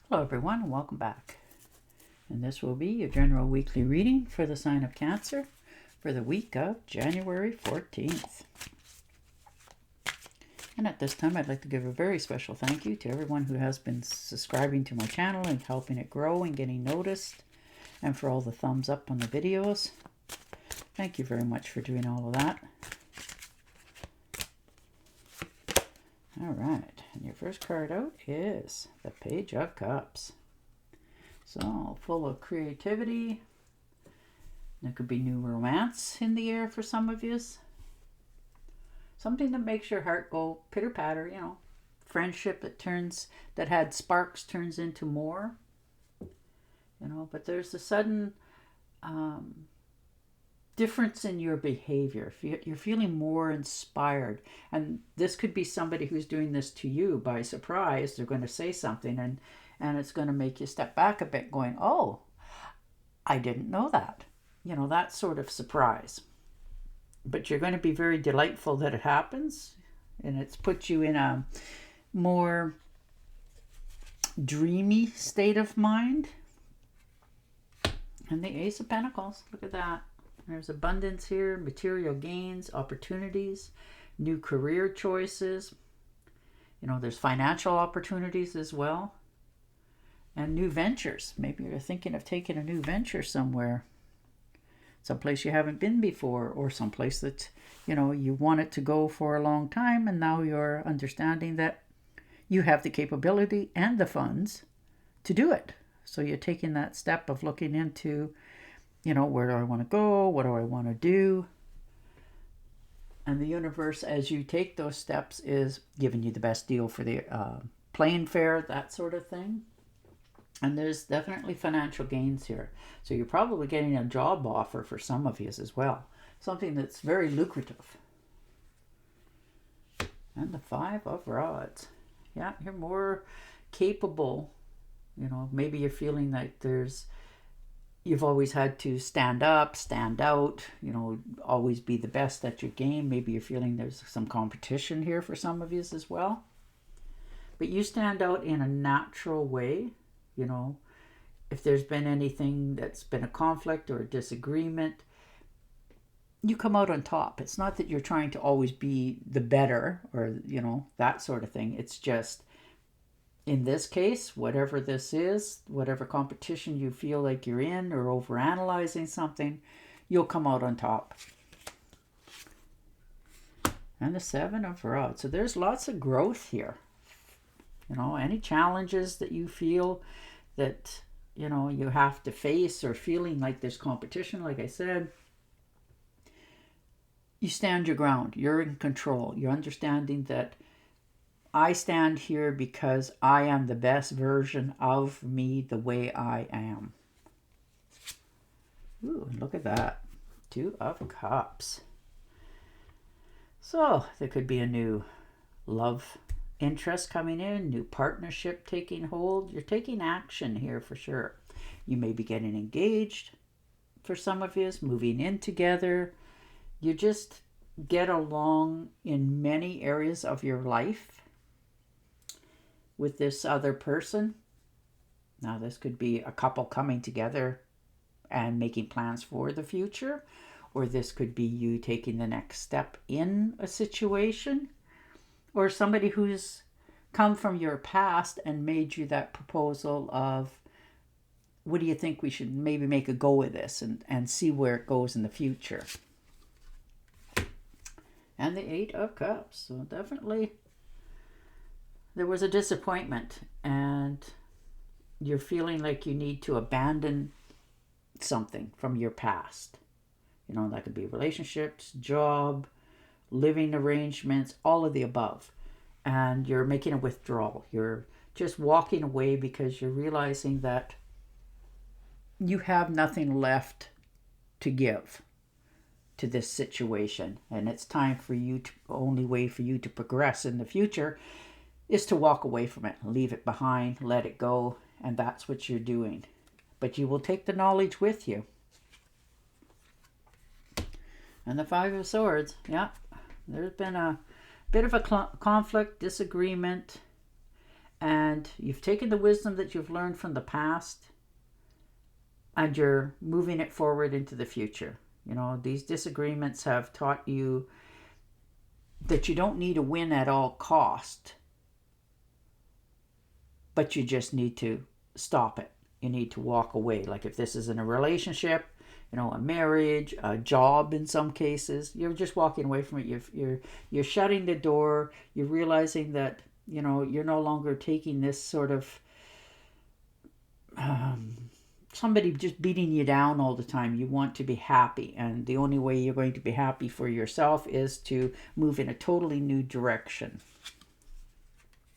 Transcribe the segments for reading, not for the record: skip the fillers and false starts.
Hello everyone and welcome back. And this will be your general weekly reading for the sign of Cancer for the week of January 14th. And at this time I'd like to give a very special thank you to everyone who has been subscribing to my channel and helping it grow and getting noticed, and for all the thumbs up on the videos. Thank you very much for doing all of that. All right, and your first card out is the Page of Cups. So, full of creativity. There could be new romance in the air for some of you. Something that makes your heart go pitter-patter, you know. Friendship that had sparks turns into more. You know, but there's a sudden difference in your behavior. If you're feeling more inspired, and this could be somebody who's doing this to you by surprise. They're going to say something and it's going to make you step back a bit going, oh, I didn't know that. You know, that sort of surprise. But you're going to be very delightful that it happens, and it's put you in a more dreamy state of mind. And the Ace of Pentacles, look at that. There's abundance here, material gains, opportunities, new career choices. You know, there's financial opportunities as well. And new ventures. Maybe you're thinking of taking a new venture somewhere. Someplace you haven't been before, or someplace that, you know, you want it to go for a long time, and now you're understanding that you have the capability and the funds to do it. So you're taking that step of looking into, you know, where do I want to go? What do I want to do? And the universe, as you take those steps, is giving you the best deal for the plane fare, that sort of thing. And there's definitely financial gains here. So you're probably getting a job offer for some of you as well. Something that's very lucrative. And the Five of Rods. Yeah, you're more capable. You know, maybe you're feeling like you've always had to stand up, stand out, you know, always be the best at your game. Maybe you're feeling there's some competition here for some of you as well. But you stand out in a natural way, you know. If there's been anything that's been a conflict or a disagreement, you come out on top. It's not that you're trying to always be the better or, you know, that sort of thing. It's just, in this case, whatever this is, whatever competition you feel like you're in or overanalyzing something, you'll come out on top. And the Seven of Rods. So there's lots of growth here. You know, any challenges that you feel that, you know, you have to face, or feeling like there's competition, like I said, you stand your ground. You're in control. You're understanding that I stand here because I am the best version of me the way I am. Ooh, look at that. Two of Cups. So there could be a new love interest coming in, new partnership taking hold. You're taking action here for sure. You may be getting engaged for some of you, moving in together. You just get along in many areas of your life with this other person. Now this could be a couple coming together and making plans for the future, or this could be you taking the next step in a situation, or somebody who's come from your past and made you that proposal of, what do you think we should maybe make a go of this and see where it goes in the future. And the Eight of Cups. So definitely there was a disappointment, and you're feeling like you need to abandon something from your past. You know, that could be relationships, job, living arrangements, all of the above. And you're making a withdrawal. You're just walking away because you're realizing that you have nothing left to give to this situation. And it's time for you to, only way for you to progress in the future is to walk away from it, leave it behind, let it go, and that's what you're doing. But you will take the knowledge with you. And the Five of Swords, yeah, there's been a bit of a conflict, disagreement, And you've taken the wisdom that you've learned from the past and you're moving it forward into the future. You know, these disagreements have taught you that you don't need to win at all cost, but you just need to stop it. You need to walk away. Like if this is in a relationship, you know, a marriage, a job in some cases, you're just walking away from it. You're shutting the door. You're realizing that, you know, you're no longer taking this sort of somebody just beating you down all the time. You want to be happy, and the only way you're going to be happy for yourself is to move in a totally new direction.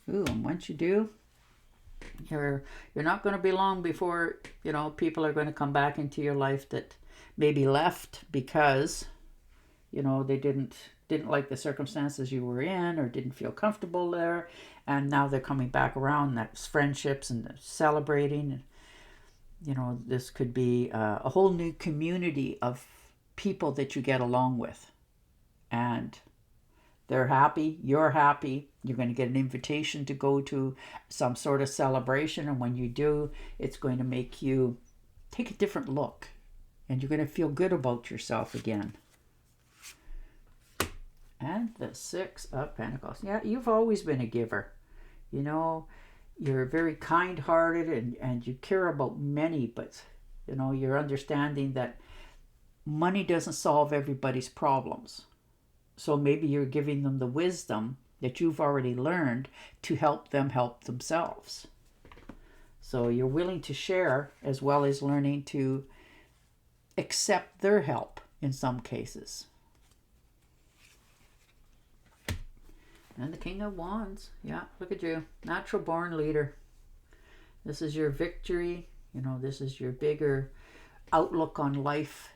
Ooh, and once you do, you're not going to be long before, you know, people are going to come back into your life that maybe left because, you know, they didn't like the circumstances you were in or didn't feel comfortable there, and now they're coming back around. That's friendships and celebrating. You know, this could be a whole new community of people that you get along with, and they're happy, you're happy. You're going to get an invitation to go to some sort of celebration, and when you do, it's going to make you take a different look, and you're going to feel good about yourself again. And the Six of Pentacles. Yeah, you've always been a giver. You know, you're very kind-hearted and you care about many, but, you know, you're understanding that money doesn't solve everybody's problems. So maybe you're giving them the wisdom that you've already learned to help them help themselves. So you're willing to share as well as learning to accept their help in some cases. And the King of Wands. Yeah, look at you. Natural born leader. This is your victory. You know, this is your bigger outlook on life,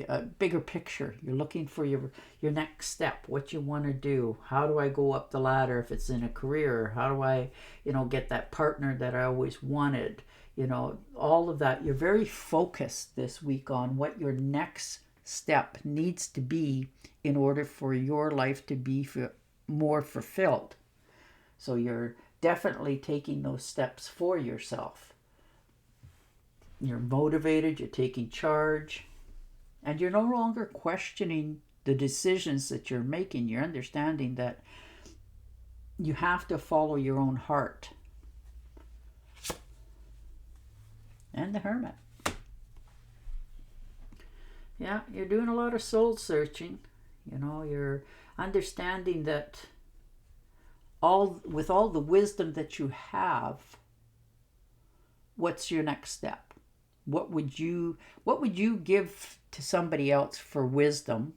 a bigger picture. You're looking for your next step, what you want to do. How do I go up the ladder if it's in a career? How do I, you know, get that partner that I always wanted? You know, all of that. You're very focused this week on what your next step needs to be in order for your life to be more fulfilled. So you're definitely taking those steps for yourself. You're motivated, you're taking charge, and you're no longer questioning the decisions that you're making. You're understanding that you have to follow your own heart. And the Hermit. Yeah, you're doing a lot of soul searching. You know, you're understanding that with all the wisdom that you have, what's your next step? What would you give to somebody else for wisdom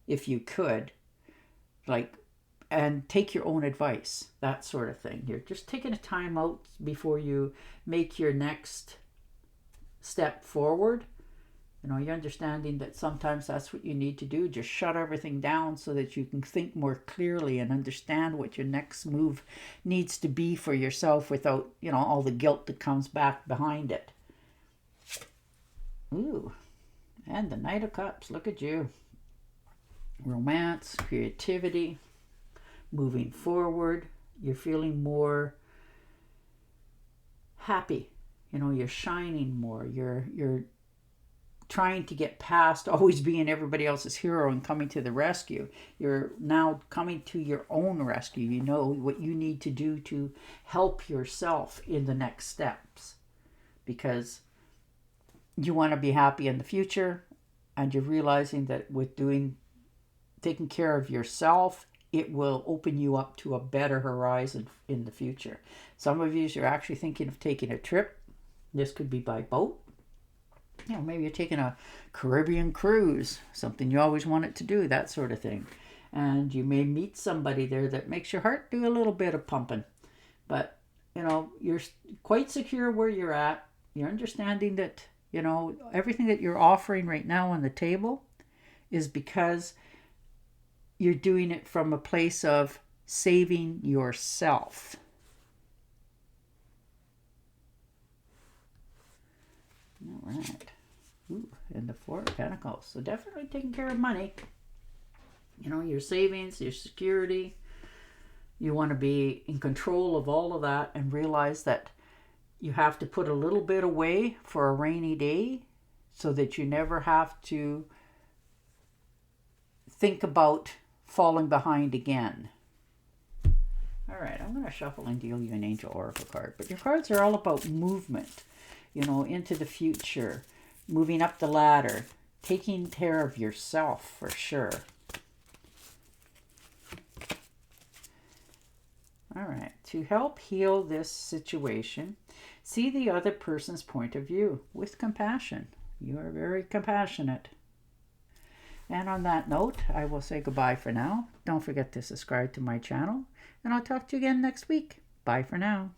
if you could? Like, and take your own advice, that sort of thing. You're just taking a time out before you make your next step forward. You know, you're understanding that sometimes that's what you need to do. Just shut everything down so that you can think more clearly and understand what your next move needs to be for yourself without, you know, all the guilt that comes back behind it. Ooh, and the Knight of Cups. Look at you. Romance, creativity, moving forward. You're feeling more happy. You know, you're shining more. You're trying to get past always being everybody else's hero and coming to the rescue. You're now coming to your own rescue. You know what you need to do to help yourself in the next steps, because you want to be happy in the future, and you're realizing that with taking care of yourself, it will open you up to a better horizon in the future. Some of you are actually thinking of taking a trip. This could be by boat. You know, maybe you're taking a Caribbean cruise, something you always wanted to do, that sort of thing. And you may meet somebody there that makes your heart do a little bit of pumping. But, you know, you're quite secure where you're at. You're understanding that, you know, everything that you're offering right now on the table is because you're doing it from a place of saving yourself. All right. Ooh, and the Four of Pentacles. So definitely taking care of money. You know, your savings, your security. You want to be in control of all of that and realize that you have to put a little bit away for a rainy day so that you never have to think about falling behind again. All right, I'm going to shuffle and deal you an Angel Oracle card. But your cards are all about movement, into the future, moving up the ladder, taking care of yourself for sure. All right, to help heal this situation, see the other person's point of view with compassion. You are very compassionate. And on that note, I will say goodbye for now. Don't forget to subscribe to my channel, and I'll talk to you again next week. Bye for now.